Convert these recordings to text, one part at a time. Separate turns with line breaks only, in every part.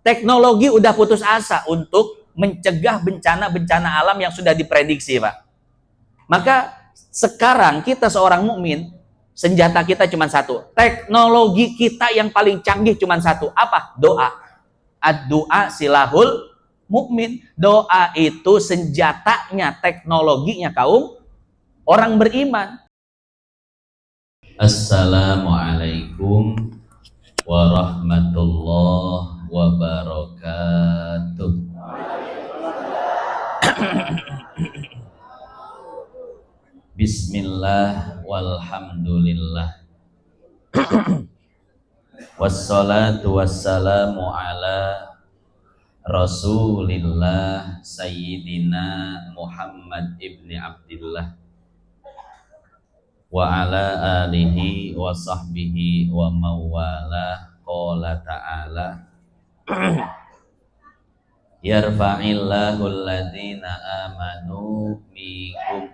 Teknologi udah putus asa untuk mencegah bencana-bencana alam yang sudah diprediksi, Pak. Maka sekarang kita seorang mukmin, senjata kita cuma satu. Teknologi kita yang paling canggih cuma satu. Apa? Doa. Ad-du'a silahul mukmin. Doa itu senjatanya, teknologinya kaum orang beriman. Assalamualaikum warahmatullahi wabarakatuh. Bismillah walhamdulillah. Wassalatu wassalamu ala Rasulillah Sayyidina Muhammad ibni Abdillah wa ala alihi wa sahbihi wa mawala. Qala ta'ala yarfa'illahu alladhina amanu minkum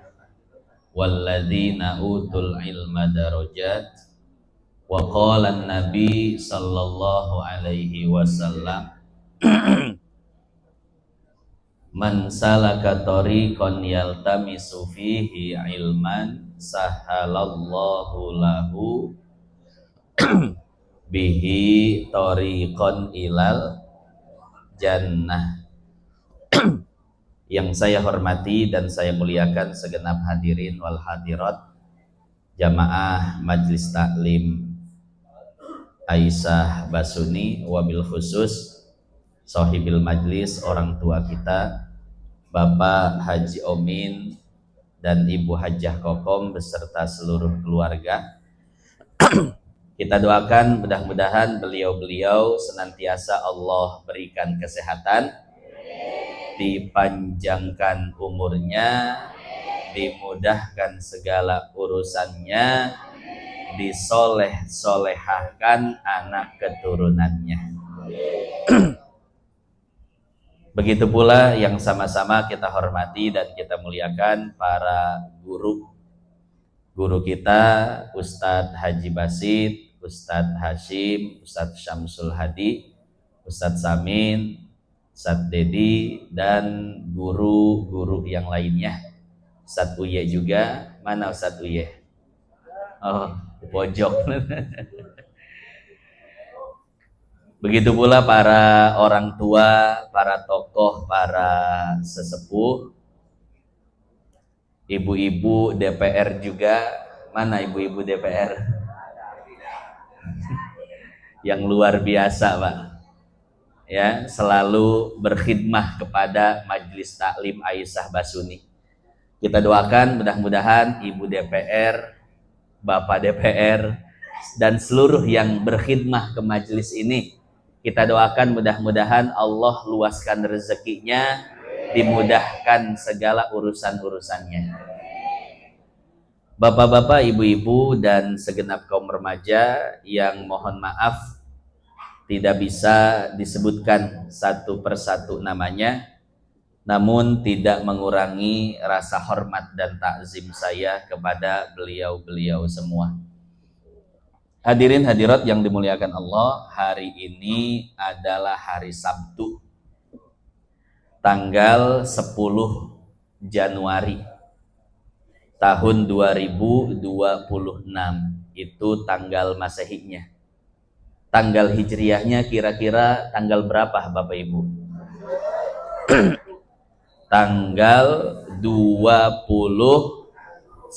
walladzina utul ilma darajat. Wa qala an-nabi sallallahu alaihi wasallam man salaka tariqan yaltamisu fihi ilman sahalallahu lahu bihi tariqan ilal jannah. Yang saya hormati dan saya muliakan segenap hadirin wal hadirat jamaah Majelis Taklim Aisyah Basuni, wabil khusus sahibil majlis, orang tua kita Bapak Haji Omin dan Ibu Hajah Kokom beserta seluruh keluarga. Kita doakan mudah-mudahan beliau-beliau senantiasa Allah berikan kesehatan, dipanjangkan umurnya, dimudahkan segala urusannya, disoleh-solehahkan anak keturunannya. Begitu pula yang sama-sama kita hormati dan kita muliakan para guru kita, Ustadz Haji Basit, Ustadz Hashim, Ustadz Syamsul Hadi, Ustadz Samin, Ustadz Dedi, dan guru-guru yang lainnya. Ustadz Uye juga. Mana Ustadz Uye? Oh, di pojok. Begitu pula para orang tua, para tokoh, para sesepuh, ibu-ibu DPR juga. Mana ibu-ibu DPR? Yang luar biasa, Pak. Ya, selalu berkhidmah kepada Majelis Taklim Aisyah Basuni. Kita doakan mudah-mudahan ibu DPR, bapak DPR, dan seluruh yang berkhidmah ke majelis ini, kita doakan mudah-mudahan Allah luaskan rezekinya, dimudahkan segala urusan-urusannya. Bapak-bapak, ibu-ibu, dan segenap kaum remaja yang mohon maaf tidak bisa disebutkan satu persatu namanya, namun tidak mengurangi rasa hormat dan takzim saya kepada beliau-beliau semua. Hadirin hadirat yang dimuliakan Allah, hari ini adalah hari Sabtu, tanggal 10 Januari tahun 2026. Itu tanggal Masehinya. Tanggal Hijriahnya kira-kira tanggal berapa Bapak Ibu? Tanggal 21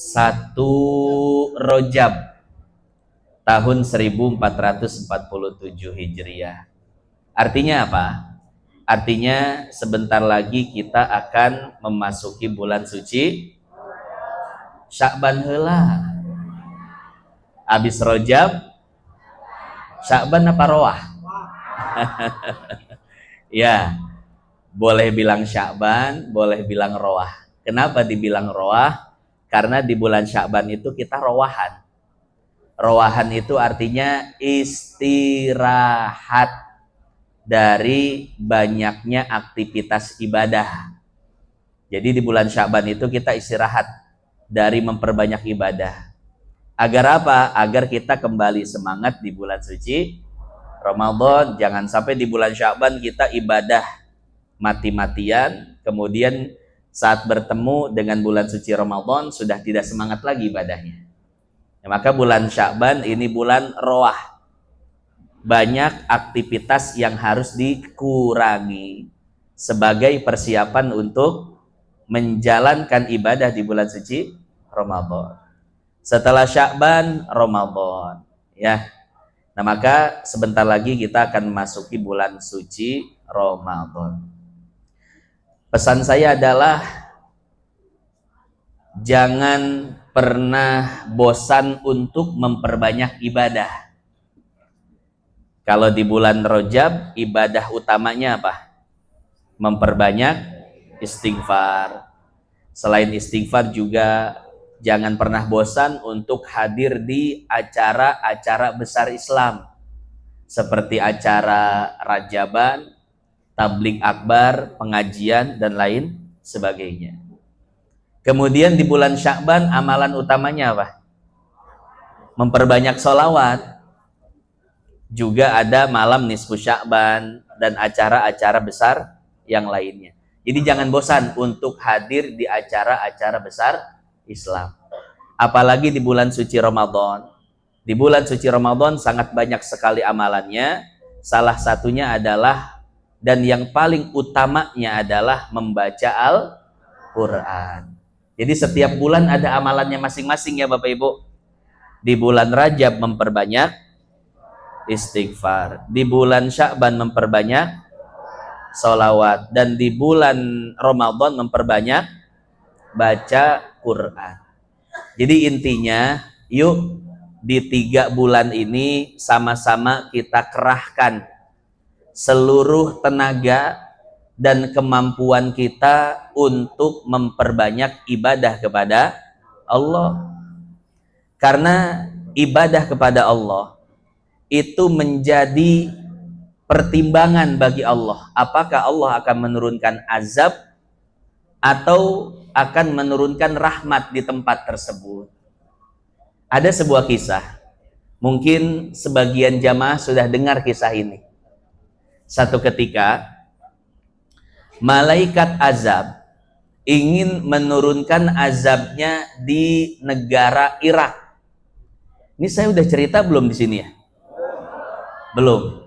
Rajab tahun 1447 Hijriah. Artinya apa? Artinya sebentar lagi kita akan memasuki bulan suci Sya'ban heula. Abis Rajab, Sya'ban apa Roah? Ya, boleh bilang Sya'ban, boleh bilang Roah. Kenapa dibilang Roah? Karena di bulan Sya'ban itu kita rowahan. Rowahan itu artinya istirahat dari banyaknya aktivitas ibadah. Jadi di bulan Sya'ban itu kita istirahat dari memperbanyak ibadah. Agar apa? Agar kita kembali semangat di bulan suci Ramadan. Jangan sampai di bulan Sya'ban kita ibadah mati-matian, kemudian saat bertemu dengan bulan suci Ramadan sudah tidak semangat lagi ibadahnya. Ya, maka bulan Sya'ban ini bulan roah, banyak aktivitas yang harus dikurangi sebagai persiapan untuk menjalankan ibadah di bulan suci Ramadan. Setelah Sya'ban, Ramadan, ya. Nah, maka sebentar lagi kita akan memasuki bulan suci Ramadan. Pesan saya adalah jangan pernah bosan untuk memperbanyak ibadah. Kalau di bulan Rajab, ibadah utamanya apa? Memperbanyak istighfar. Selain istighfar juga jangan pernah bosan untuk hadir di acara-acara besar Islam seperti acara Rajaban, tabligh akbar, pengajian, dan lain sebagainya. Kemudian di bulan Sya'ban amalan utamanya apa? Memperbanyak sholawat. Juga ada malam nisfu Sya'ban dan acara-acara besar yang lainnya. Jadi jangan bosan untuk hadir di acara-acara besar Islam. Apalagi di bulan suci Ramadan. Di bulan suci Ramadan sangat banyak sekali amalannya. Salah satunya adalah, dan yang paling utamanya adalah membaca Al-Quran. Jadi setiap bulan ada amalannya masing-masing ya Bapak Ibu. Di bulan Rajab memperbanyak istighfar, di bulan Sya'ban memperbanyak sholawat, dan di bulan Ramadan memperbanyak baca Quran. Jadi intinya, yuk di 3 bulan ini sama-sama kita kerahkan seluruh tenaga dan kemampuan kita untuk memperbanyak ibadah kepada Allah. Karena ibadah kepada Allah itu menjadi pertimbangan bagi Allah. Apakah Allah akan menurunkan azab atau akan menurunkan rahmat di tempat tersebut? Ada sebuah kisah. Mungkin sebagian jamaah sudah dengar kisah ini. Satu ketika malaikat azab ingin menurunkan azabnya di negara Irak. Ini saya udah cerita belum di sini ya? Belum.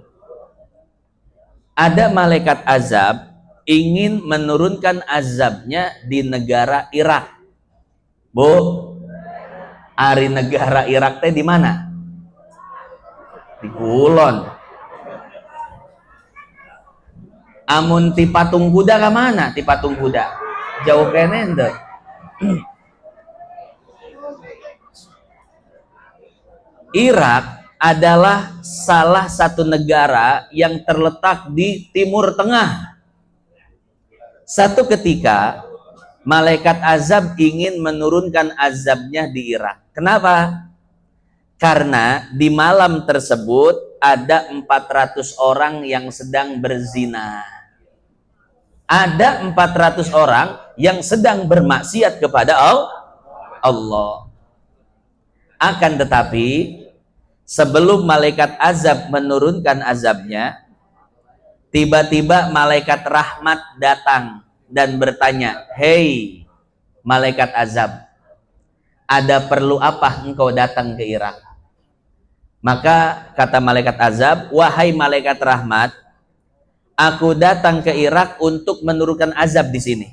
Ada malaikat azab ingin menurunkan azabnya di negara Irak. Bu, ari negara Irak teh di mana? Di Kulon. Amun ti patung kuda ke mana? Ti patung kuda jauh kene ente. Irak adalah salah satu negara yang terletak di Timur Tengah. Satu ketika malaikat azab ingin menurunkan azabnya di Irak. Kenapa? Karena di malam tersebut ada 400 orang yang sedang berzina. Ada 400 orang yang sedang bermaksiat kepada Allah. Akan tetapi sebelum malaikat azab menurunkan azabnya, tiba-tiba malaikat rahmat datang dan bertanya, "Hei malaikat azab, ada perlu apa engkau datang ke Irak?" Maka kata malaikat azab, "Wahai malaikat rahmat, aku datang ke Irak untuk menurunkan azab di sini.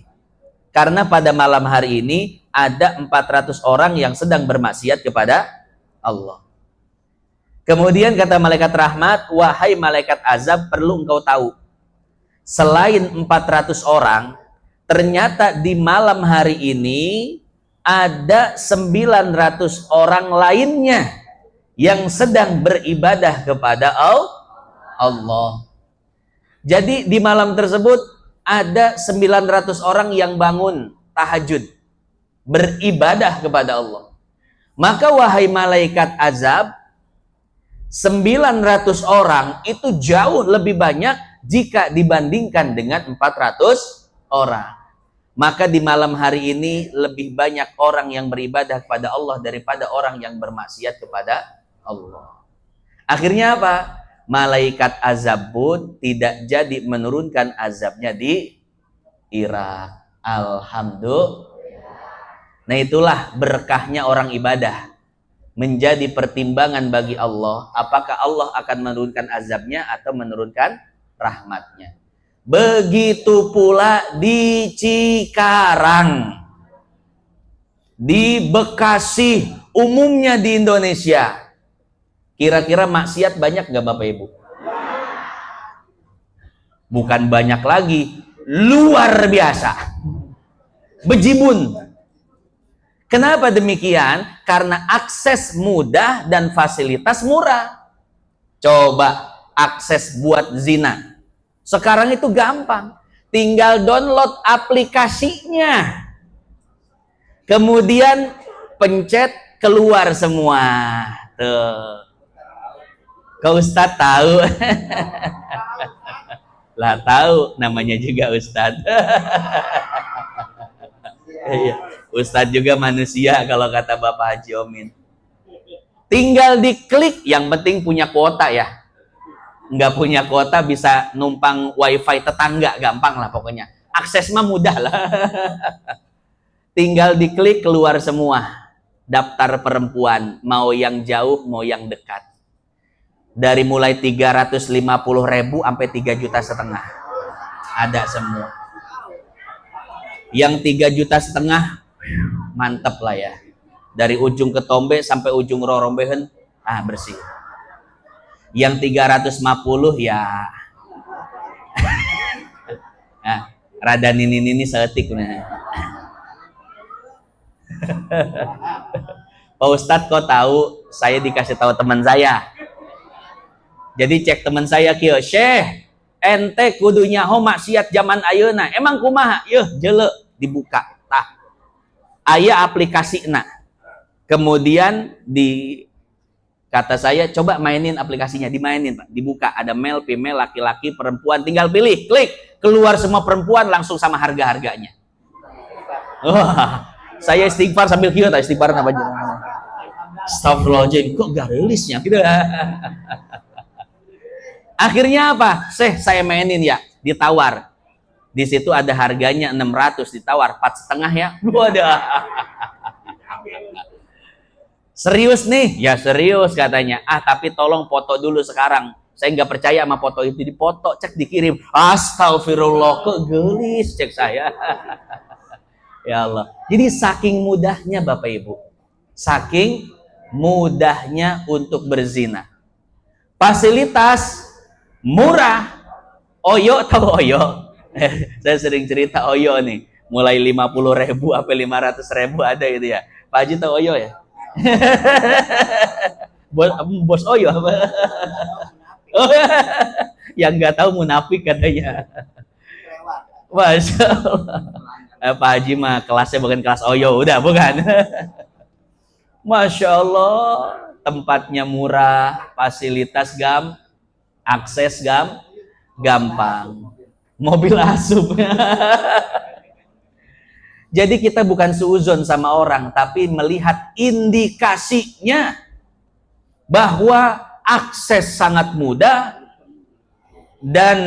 Karena pada malam hari ini ada 400 orang yang sedang bermaksiat kepada Allah." Kemudian kata malaikat rahmat, "Wahai malaikat azab, perlu engkau tahu. Selain 400 orang, ternyata di malam hari ini ada 900 orang lainnya yang sedang beribadah kepada Allah." Jadi di malam tersebut ada 900 orang yang bangun tahajud, beribadah kepada Allah. Maka wahai malaikat azab, 900 orang itu jauh lebih banyak jika dibandingkan dengan 400 orang. Maka di malam hari ini lebih banyak orang yang beribadah kepada Allah daripada orang yang bermaksiat kepada Allah. Akhirnya apa? Malaikat azab pun tidak jadi menurunkan azabnya di Irak. Alhamdulillah. Nah itulah berkahnya orang ibadah. Menjadi pertimbangan bagi Allah. Apakah Allah akan menurunkan azabnya atau menurunkan rahmatnya. Begitu pula di Cikarang. Di Bekasi. Umumnya di Indonesia. Kira-kira maksiat banyak gak Bapak Ibu? Bukan banyak lagi, luar biasa. Bejibun. Kenapa demikian? Karena akses mudah dan fasilitas murah. Coba akses buat zina. Sekarang itu gampang. Tinggal download aplikasinya. Kemudian pencet keluar semua. Tuh. Kau Ustadz tahu? Lah tahu, namanya juga Ustadz. Ustadz juga manusia kalau kata Bapak Haji Omin. Tinggal diklik, yang penting punya kuota ya. Nggak punya kuota bisa numpang wifi tetangga, gampang lah pokoknya. Akses mah mudah lah. Tinggal diklik keluar semua. Daftar perempuan, mau yang jauh, mau yang dekat. Dari mulai 350.000 sampai 3,5 juta. Ada semua. Yang 3,5 juta mantep lah ya. Dari ujung Ketombe sampai ujung Rorombehen bersih. Yang 350 ya rada nini seetik nah. Pak Ustadz kok tahu? Saya dikasih tahu teman saya. Jadi cek teman saya kieu, Syekh, ente kudu nyaho maksiat zaman ayeuna. Emang kumaha? Yeuh, jele dibuka. Tah. Aya aplikasina. Kemudian kata saya, coba mainin aplikasinya, dimainin, Pak. Dibuka, ada male, female, laki-laki, perempuan, tinggal pilih, klik, keluar semua perempuan langsung sama harga-harganya. Saya istighfar sambil kieu tah istighfar apa jenengan. Astagfirullahaladzim, kok gak rilisnya gitu. Akhirnya apa? Saya mainin ya, ditawar. Di situ ada harganya 600, ditawar 4,5 ya. Waduh. Serius nih? Ya serius katanya. Tapi tolong foto dulu sekarang. Saya nggak percaya sama foto itu, dipoto, cek dikirim. Astagfirullah, kok gelis cek saya. Ya Allah. Jadi saking mudahnya Bapak Ibu. Saking mudahnya untuk berzina. Fasilitas murah. Oyo tahu Oyo? Saya sering cerita Oyo nih. Mulai 50.000 sampai 500.000 ada itu ya. Pak Haji tahu Oyo ya? Bos Oyo apa? Yang nggak tahu munafik katanya. Masya Allah. Pak Haji mah kelasnya bukan kelas Oyo, udah bukan. Masya Allah, tempatnya murah, fasilitas akses gampang, mobil asup. Jadi kita bukan suuzon sama orang, tapi melihat indikasinya bahwa akses sangat mudah dan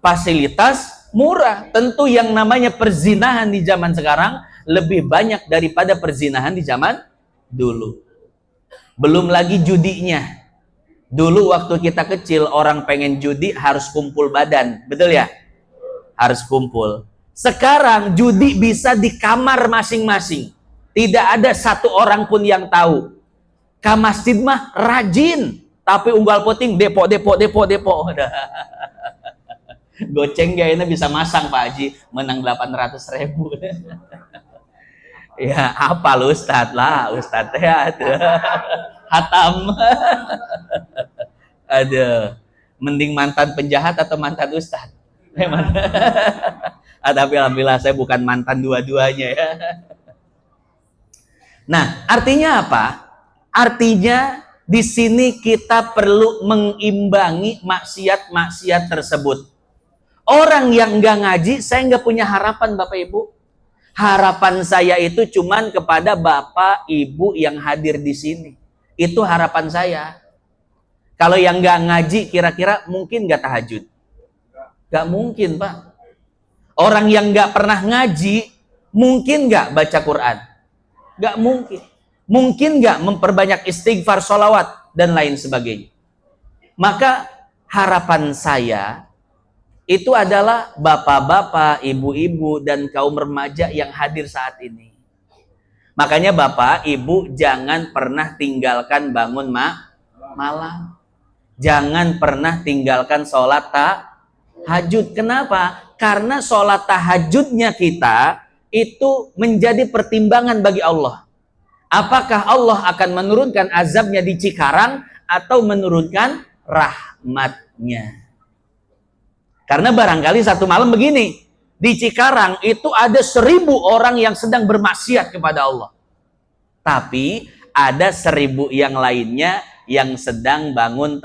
fasilitas murah. Tentu yang namanya perzinahan di zaman sekarang lebih banyak daripada perzinahan di zaman dulu. Belum lagi judinya. Dulu waktu kita kecil orang pengen judi harus kumpul badan, betul ya? Harus kumpul. Sekarang judi bisa di kamar masing-masing. Tidak ada satu orang pun yang tahu. Ka masjid mah rajin, tapi unggal poting depo. Goceng gayanya bisa masang Pak Haji, menang 800.000. Ya apa lu Ustadz lah, Ustadz ya hatam. Ada mending mantan penjahat atau mantan Ustadz? Tapi alhamdulillah saya bukan mantan dua-duanya ya. Nah, artinya apa? Artinya di sini kita perlu mengimbangi maksiat-maksiat tersebut. Orang yang nggak ngaji, saya nggak punya harapan Bapak Ibu. Harapan saya itu cuman kepada Bapak Ibu yang hadir di sini. Itu harapan saya. Kalau yang nggak ngaji kira-kira mungkin nggak tahajud? Nggak mungkin, Pak. Orang yang nggak pernah ngaji mungkin nggak baca Quran? Nggak mungkin. Mungkin nggak memperbanyak istighfar, sholawat, dan lain sebagainya. Maka harapan saya itu adalah bapak-bapak, ibu-ibu, dan kaum remaja yang hadir saat ini. Makanya bapak, ibu jangan pernah tinggalkan bangun malam. Jangan pernah tinggalkan sholat tahajud. Kenapa? Karena sholat tahajudnya kita itu menjadi pertimbangan bagi Allah. Apakah Allah akan menurunkan azabnya di Cikarang atau menurunkan rahmatnya? Karena barangkali satu malam begini, di Cikarang itu ada 1000 orang yang sedang bermaksiat kepada Allah. Tapi ada 1000 yang lainnya yang sedang bangun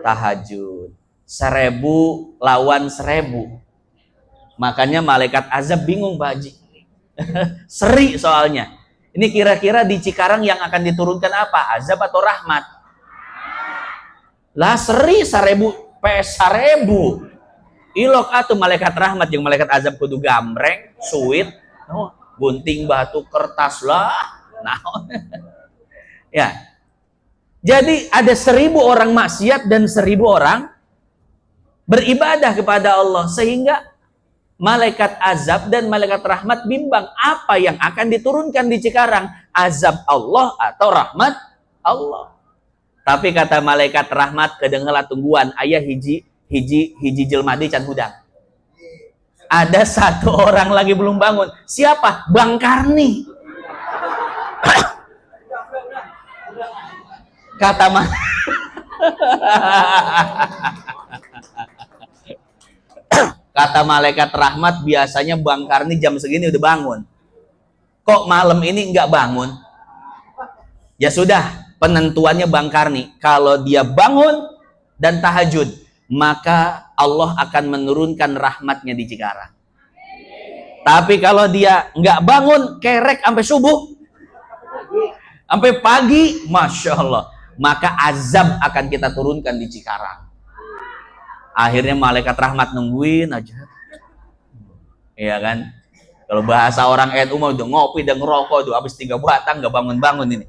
tahajud. 1000 lawan 1000. Makanya malaikat azab bingung, Pak Haji. Seri soalnya. Ini kira-kira di Cikarang yang akan diturunkan apa? Azab atau rahmat? Lah seri 1000 PS 1000. Ilok atuh malaikat rahmat yang malaikat azab kudu gambreng, suit, gunting batu kertas lah. Nah. Ya. Jadi ada 1000 orang maksiat dan 1000 orang beribadah kepada Allah, sehingga malaikat azab dan malaikat rahmat bimbang apa yang akan diturunkan di Cikarang, azab Allah atau rahmat Allah. Tapi kata malaikat rahmat, kedengeula tungguan aya hiji jelma deui can hudang. Ada 1 orang lagi belum bangun. Siapa? Bang Karni. Kata malaikat rahmat, biasanya Bang Karni jam segini udah bangun. Kok malam ini nggak bangun? Ya sudah, penentuannya Bang Karni. Kalau dia bangun dan tahajud, maka Allah akan menurunkan rahmatnya di Cikarang. Tapi kalau dia nggak bangun, kerek sampai subuh, sampai pagi, Masya Allah, maka azab akan kita turunkan di Cikarang. Akhirnya malaikat rahmat nungguin aja. Iya kan? Kalau bahasa orang NU mah udah ngopi dan ngerokok tuh habis 3 batang nggak bangun-bangun ini.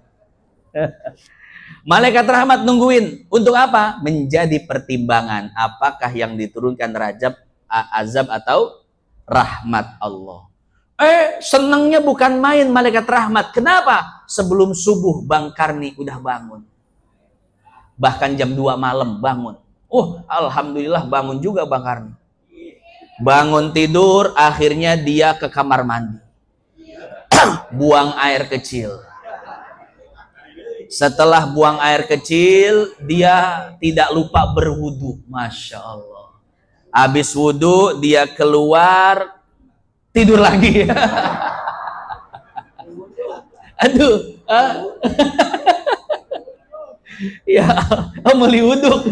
Malaikat rahmat nungguin untuk apa? Menjadi pertimbangan apakah yang diturunkan azab atau rahmat Allah. Senangnya bukan main malaikat rahmat. Kenapa? Sebelum subuh Bang Karni udah bangun. Bahkan jam 2 malam bangun. Alhamdulillah bangun juga Bang Karni. Bangun tidur, akhirnya dia ke kamar mandi. Buang air kecil. Setelah buang air kecil, dia tidak lupa berwudu. Masya Allah. Habis wudu, dia keluar, tidur lagi. Aduh. Ya, meli wuduk.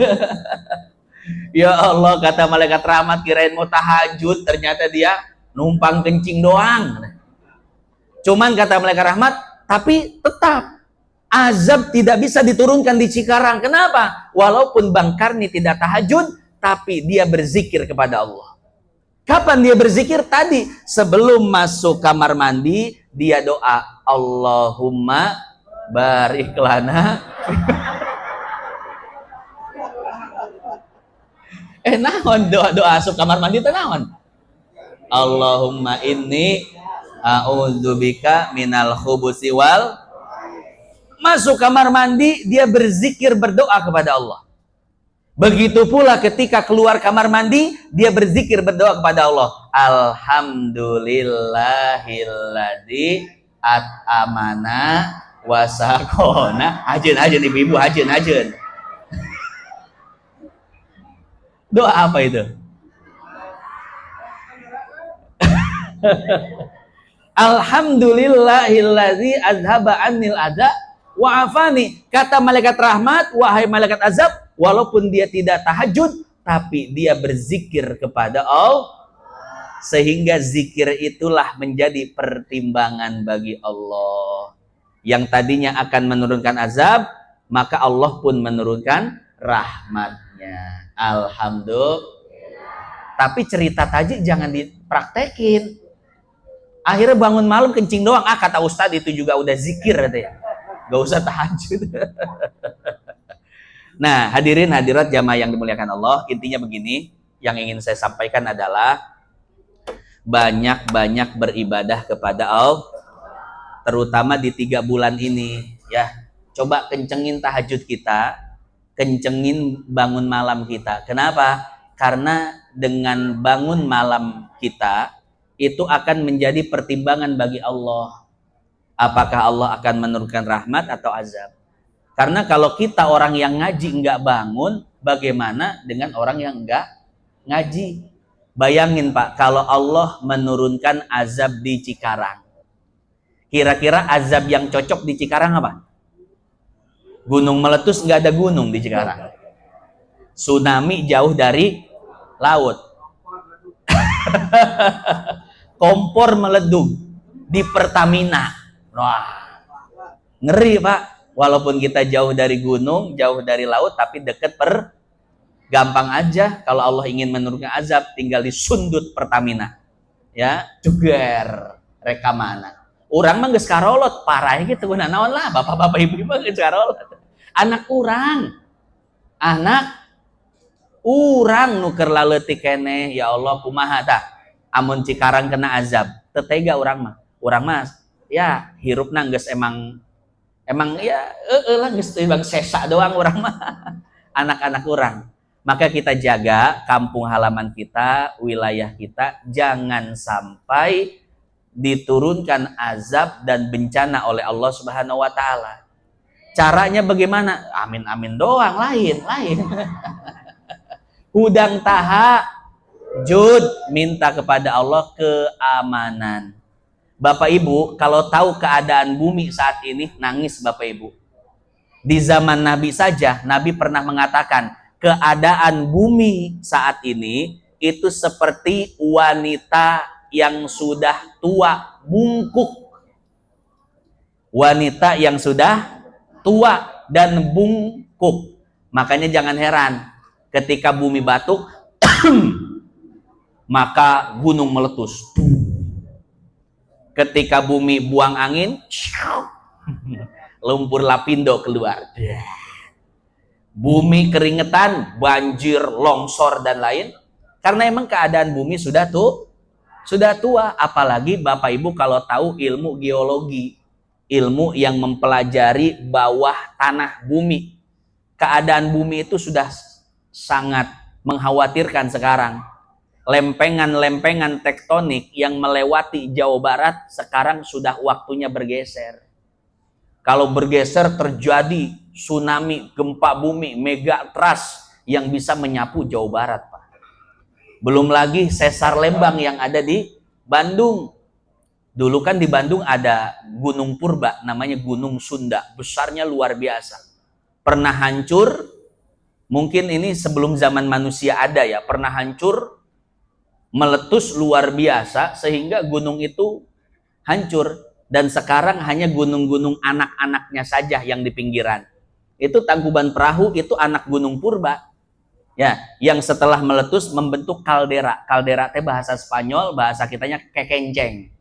Ya Allah, kata malaikat rahmat, kirain mau tahajud, ternyata dia numpang kencing doang. Cuman kata malaikat rahmat, tapi tetap azab tidak bisa diturunkan di Cikarang. Kenapa? Walaupun Bang Karni tidak tahajud, tapi dia berzikir kepada Allah. Kapan dia berzikir? Tadi sebelum masuk kamar mandi, dia doa, Allahumma barik lana. Naon doa asup kamar mandi teh naon? Allahumma inni a'udzubika minal khubusi wal. Masuk kamar mandi, dia berzikir, berdoa kepada Allah. Begitu pula ketika keluar kamar mandi, dia berzikir, berdoa kepada Allah. Alhamdulillahilladzi at'amana wasakona. Hajeun ibu-ibu, hajeun. Doa apa itu? Alhamdulillahilladzi azhaba annil adza wa afani. Kata malaikat rahmat, wahai malaikat azab, walaupun dia tidak tahajud, tapi dia berzikir kepada Allah, sehingga zikir itulah menjadi pertimbangan bagi Allah. Yang tadinya akan menurunkan azab, maka Allah pun menurunkan rahmatnya. Alhamdulillah. Tapi cerita tajik jangan dipraktekin. Akhirnya bangun malam kencing doang. Kata Ustadz itu juga udah zikir ya. Gak usah tahajud. Nah, hadirin hadirat jamaah yang dimuliakan Allah, intinya begini, yang ingin saya sampaikan adalah banyak-banyak beribadah kepada Allah, terutama di 3 bulan ini ya. Coba kencengin tahajud kita, kencengin bangun malam kita. Kenapa? Karena dengan bangun malam kita itu akan menjadi pertimbangan bagi Allah. Apakah Allah akan menurunkan rahmat atau azab? Karena kalau kita orang yang ngaji nggak bangun, bagaimana dengan orang yang nggak ngaji? Bayangin Pak, kalau Allah menurunkan azab di Cikarang. Kira-kira azab yang cocok di Cikarang apa? Gunung meletus, nggak ada gunung di Cikarang. Tsunami jauh dari laut. Kompor meleduk di Pertamina. Wah, ngeri Pak. Walaupun kita jauh dari gunung, jauh dari laut, tapi deket gampang aja. Kalau Allah ingin menurunkan azab, tinggal disundut Pertamina. Ya, cuger reka mana. Urang mah geus karolot, parah gitu. Nah, naon lah, bapak-bapak ibu-ibu mah geus karolot. Anak urang nuker laleutik keneh, ya Allah kumaha tah. Amun Cikarang kena azab, tetega urang mah ya hirupna geus emang ya lah geus bang sesa doang urang mah. Anak-anak urang. Maka kita jaga kampung halaman kita, wilayah kita, jangan sampai diturunkan azab dan bencana oleh Allah Subhanahu wa taala. Caranya bagaimana? Amin doang, lain. Hudang tahajud, minta kepada Allah keamanan. Bapak Ibu, kalau tahu keadaan bumi saat ini, nangis Bapak Ibu. Di zaman Nabi saja, Nabi pernah mengatakan, keadaan bumi saat ini itu seperti wanita yang sudah tua, bungkuk. Wanita yang sudah tua dan bungkuk. Makanya jangan heran, ketika bumi batuk, maka gunung meletus. Ketika bumi buang angin, lumpur lapindo keluar. Bumi keringetan, banjir, longsor dan lain. Karena emang keadaan bumi sudah tua. Apalagi Bapak Ibu kalau tahu ilmu geologi, ilmu yang mempelajari bawah tanah bumi. Keadaan bumi itu sudah sangat mengkhawatirkan sekarang. Lempengan-lempengan tektonik yang melewati Jawa Barat sekarang sudah waktunya bergeser. Kalau bergeser terjadi tsunami, gempa bumi, megatrust yang bisa menyapu Jawa Barat, Pak. Belum lagi sesar Lembang yang ada di Bandung. Dulu kan di Bandung ada Gunung Purba, namanya Gunung Sunda. Besarnya luar biasa. Pernah hancur, mungkin ini sebelum zaman manusia ada ya, pernah hancur, meletus luar biasa sehingga gunung itu hancur dan sekarang hanya gunung-gunung anak-anaknya saja yang di pinggiran. Itu Tangkuban Perahu itu anak Gunung Purba. Ya, yang setelah meletus membentuk kaldera. Kaldera teh bahasa Spanyol, bahasa kitanya kekenceng.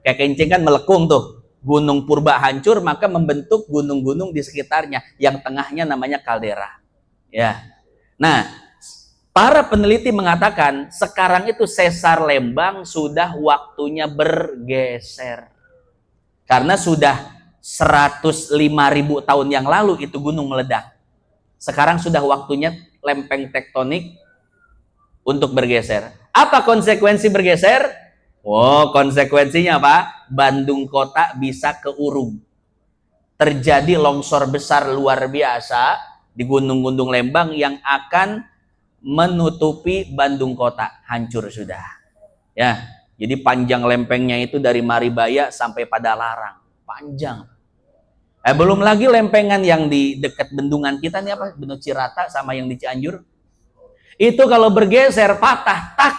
Kekenceng kan melekung tuh. Gunung Purba hancur maka membentuk gunung-gunung di sekitarnya yang tengahnya namanya kaldera. Ya. Nah, para peneliti mengatakan sekarang itu sesar Lembang sudah waktunya bergeser. Karena sudah 105.000 tahun yang lalu itu gunung meledak. Sekarang sudah waktunya lempeng tektonik untuk bergeser. Apa konsekuensi bergeser? Konsekuensinya apa? Bandung kota bisa keurung. Terjadi longsor besar luar biasa di gunung-gunung Lembang yang akan menutupi Bandung kota, hancur sudah. Ya, jadi panjang lempengnya itu dari Maribaya sampai Padalarang, panjang. Belum lagi lempengan yang di dekat bendungan kita nih apa, Bendung Cirata sama yang di Cianjur. Itu kalau bergeser patah tak,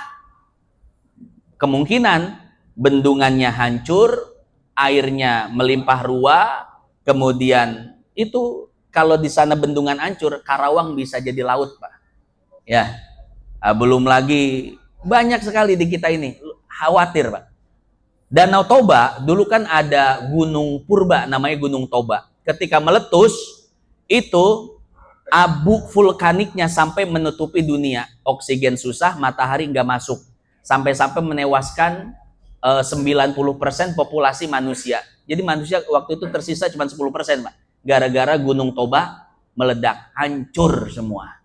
kemungkinan bendungannya hancur, airnya melimpah ruah, Kemudian itu kalau di sana bendungan hancur, Karawang bisa jadi laut, Pak. Ya, belum lagi banyak sekali di kita ini. Khawatir, Pak. Danau Toba, dulu kan ada gunung purba namanya Gunung Toba. Ketika meletus, itu abu vulkaniknya sampai menutupi dunia. Oksigen susah, matahari nggak masuk. Sampai-sampai menewaskan 90% populasi manusia. Jadi manusia waktu itu tersisa cuma 10%, Pak. Gara-gara Gunung Toba meledak, hancur semua.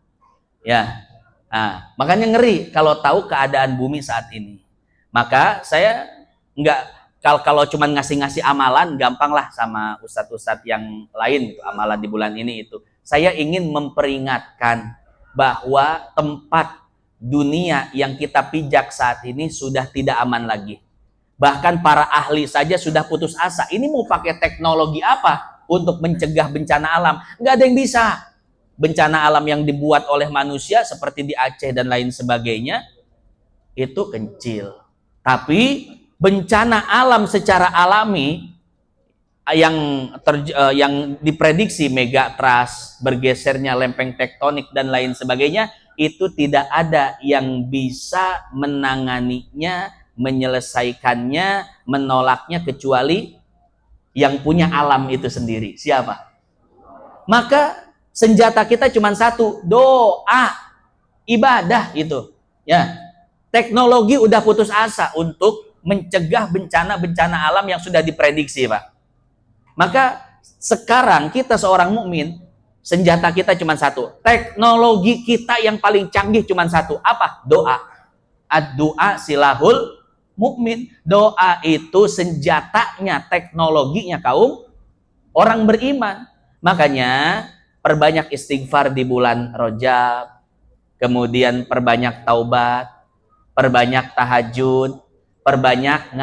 Ya. Nah, makanya ngeri kalau tahu keadaan bumi saat ini. Maka saya nggak, kalau cuma ngasih-ngasih amalan gampang lah sama ustadz-ustadz yang lain itu, amalan di bulan ini itu. Saya ingin memperingatkan bahwa tempat dunia yang kita pijak saat ini sudah tidak aman lagi. Bahkan para ahli saja sudah putus asa. Ini mau pakai teknologi apa untuk mencegah bencana alam? Nggak ada yang bisa. Bencana alam yang dibuat oleh manusia seperti di Aceh dan lain sebagainya itu kecil. Tapi bencana alam secara alami yang diprediksi megatrust, bergesernya lempeng tektonik dan lain sebagainya, itu tidak ada yang bisa menanganinya, menyelesaikannya, menolaknya kecuali yang punya alam itu sendiri. Siapa? Maka senjata kita cuma satu, doa, ibadah itu. Ya, teknologi udah putus asa untuk mencegah bencana-bencana alam yang sudah diprediksi, Pak. Maka sekarang kita seorang mukmin, senjata kita cuma satu. Teknologi kita yang paling canggih cuma satu. Apa? Doa. Ad-doa silahul mukmin. Doa itu senjatanya, teknologinya kaum orang beriman. Makanya perbanyak istighfar di bulan Rajab, kemudian perbanyak taubat, perbanyak tahajud, perbanyak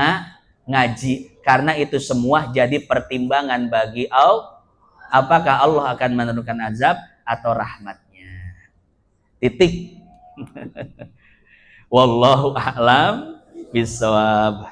ngaji. Karena itu semua jadi pertimbangan bagi Allah. Apakah Allah akan menurunkan azab atau rahmatnya. Titik. Wallahu a'lam bishawab.